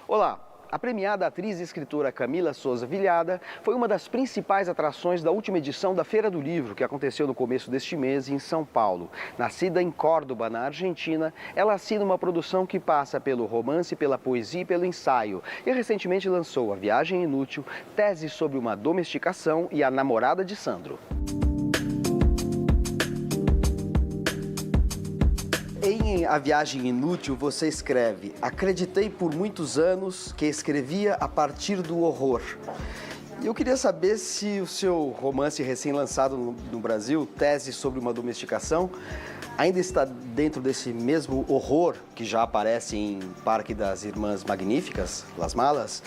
Olá! A premiada atriz e escritora Camila Souza Vilhada foi uma das principais atrações da última edição da Feira do Livro, que aconteceu no começo deste mês em São Paulo. Nascida em Córdoba, na Argentina, ela assina uma produção que passa pelo romance, pela poesia e pelo ensaio. E recentemente lançou A Viagem Inútil, tese sobre uma domesticação e a namorada de Sandro. Em A Viagem Inútil, você escreve: acreditei por muitos anos que escrevia a partir do horror. E eu queria saber se o seu romance recém-lançado no Brasil, Tese sobre uma Domesticação, ainda está dentro desse mesmo horror que já aparece em Parque das Irmãs Magníficas, Las Malas,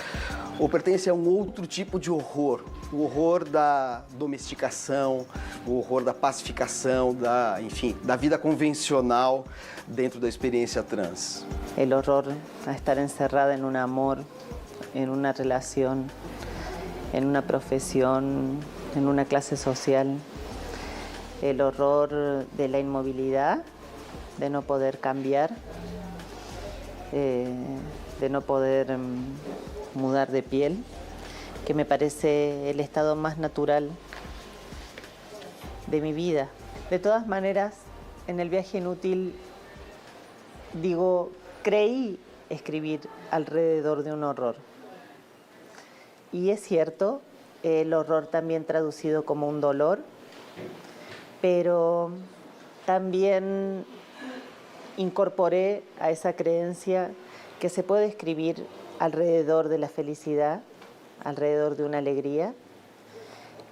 ou pertence a um outro tipo de horror? O horror da domesticação, o horror da pacificação, enfim, da vida convencional dentro da experiência trans. El horror a estar encerrada en un amor, en una relación, en una profesión, en una clase social. El horror de la inmovilidad, de no poder cambiar, de no poder mudar de piel, que me parece el estado más natural de mi vida. De todas maneras, en El Viaje Inútil, creí escribir alrededor de un horror. Y es cierto, el horror también traducido como un dolor, pero también incorporé a esa creencia que se puede escribir alrededor de la felicidad, alrededor de una alegría,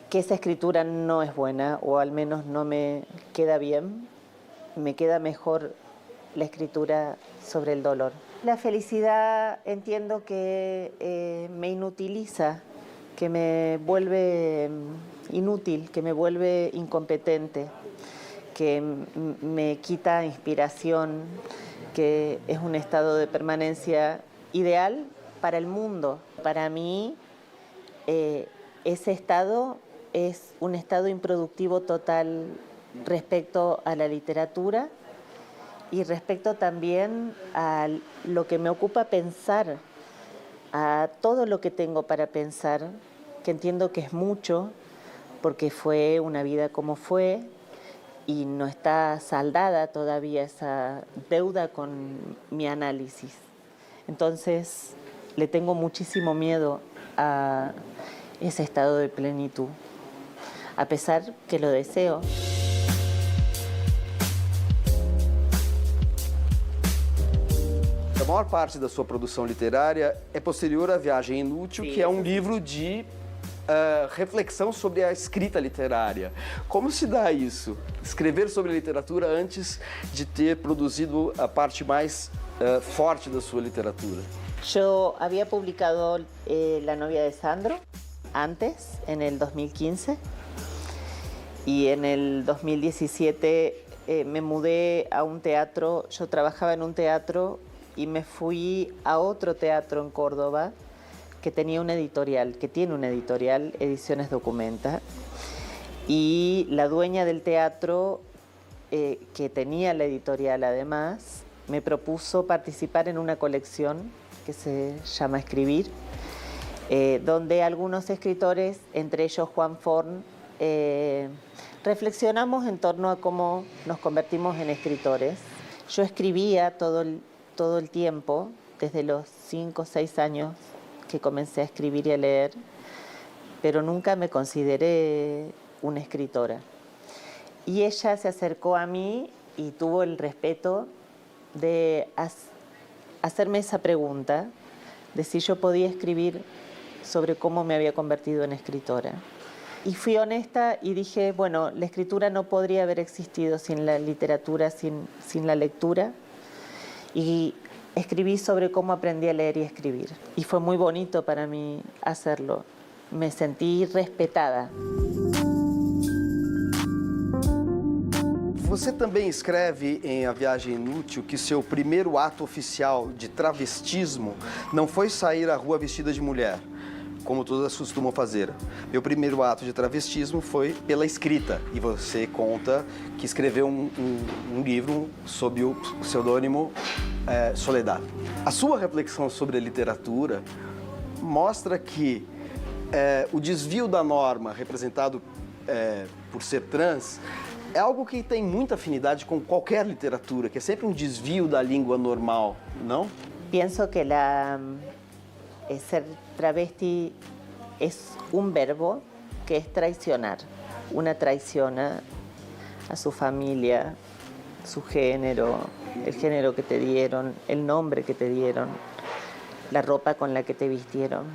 que esa escritura no es buena, o al menos no me queda bien, me queda mejor la escritura sobre el dolor. La felicidad entiendo que me inutiliza, que me vuelve inútil, que me vuelve incompetente, que me quita inspiración, que es un estado de permanencia ideal para el mundo. Para mí, ese estado es un estado improductivo total respecto a la literatura y respecto también a lo que me ocupa pensar, a todo lo que tengo para pensar, que entiendo que es mucho, porque fue una vida como fue y no está saldada todavía esa deuda con mi análisis. Entonces, le tengo muchísimo miedo a ese estado de plenitud, a pesar que lo deseo. A maior parte da sua produção literária é posterior à Viagem Inútil, que é um livro de reflexão sobre a escrita literária. Como se dá isso? Escrever sobre literatura antes de ter produzido a parte mais forte da sua literatura. Yo había publicado La novia de Sandro antes, en el 2015, y en el 2017 me mudé a un teatro. Yo trabajaba en un teatro y me fui a otro teatro en Córdoba que tenía una editorial, que tiene una editorial, Ediciones Documenta, y la dueña del teatro, que tenía la editorial además, me propuso participar en una colección que se llama Escribir, donde algunos escritores, entre ellos Juan Forn, reflexionamos en torno a cómo nos convertimos en escritores. Yo escribía todo el tiempo, desde los 5 o 6 años que comencé a escribir y a leer, pero nunca me consideré una escritora. Y ella se acercó a mí y tuvo el respeto de hacerme esa pregunta de si yo podía escribir sobre cómo me había convertido en escritora. Y fui honesta y dije, bueno, la escritura no podría haber existido sin la literatura, sin la lectura. Y escribí sobre cómo aprendí a leer y escribir. Y fue muy bonito para mí hacerlo. Me sentí respetada. Você também escreve em A Viagem Inútil que seu primeiro ato oficial de travestismo não foi sair à rua vestida de mulher, como todas costumam fazer. Meu primeiro ato de travestismo foi pela escrita, e você conta que escreveu um livro sob o pseudônimo Soledad. A sua reflexão sobre a literatura mostra que o desvio da norma representado por ser trans é algo que tem muita afinidade com qualquer literatura, que é sempre um desvio da língua normal, não? Pienso que ser travesti es un verbo que es traicionar. Una traiciona a su familia, su género, el género que te dieron, el nombre que te dieron, la ropa con la que te vistieron.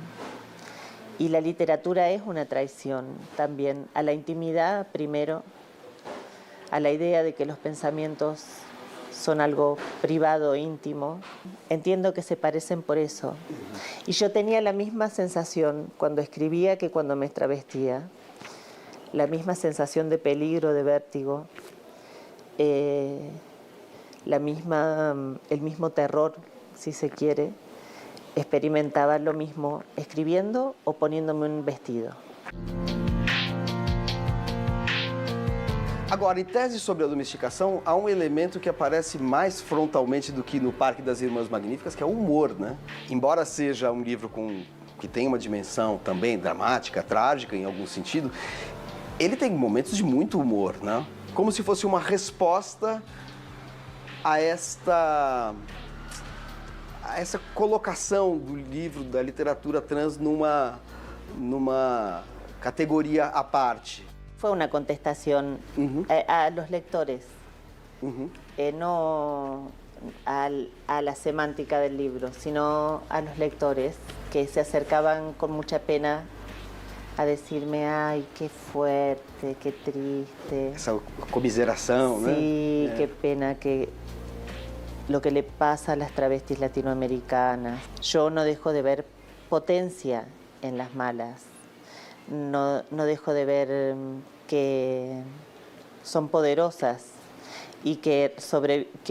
Y la literatura es una traición también a la intimidad primero, a la idea de que los pensamientos son algo privado, íntimo. Entiendo que se parecen por eso. Y yo tenía la misma sensación cuando escribía que cuando me travestía. La misma sensación de peligro, de vértigo. El mismo terror, si se quiere. Experimentaba lo mismo escribiendo o poniéndome un vestido. Agora, em tese sobre a domesticação, há um elemento que aparece mais frontalmente do que no Parque das Irmãs Magníficas, que é o humor, né? Embora seja um livro que tem uma dimensão também dramática, trágica em algum sentido, ele tem momentos de muito humor, né? Como se fosse uma resposta a essa colocação do livro, da literatura trans numa categoria à parte. Fue una contestación a los lectores, no a la semántica del libro, sino a los lectores que se acercaban con mucha pena a decirme, ay, qué fuerte, qué triste. Essa comiseração, né? Sí, qué pena que lo que le pasa a las travestis latinoamericanas. Yo no dejo de ver potencia en las malas. No dejo de ver que son poderosas y que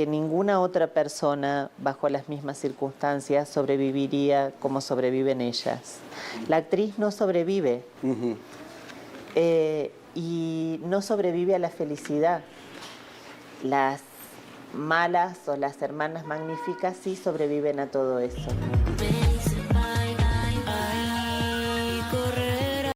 ninguna otra persona bajo las mismas circunstancias sobreviviría como sobreviven ellas. La actriz no sobrevive y no sobrevive a la felicidad. Las malas o las hermanas magníficas sí sobreviven a todo eso.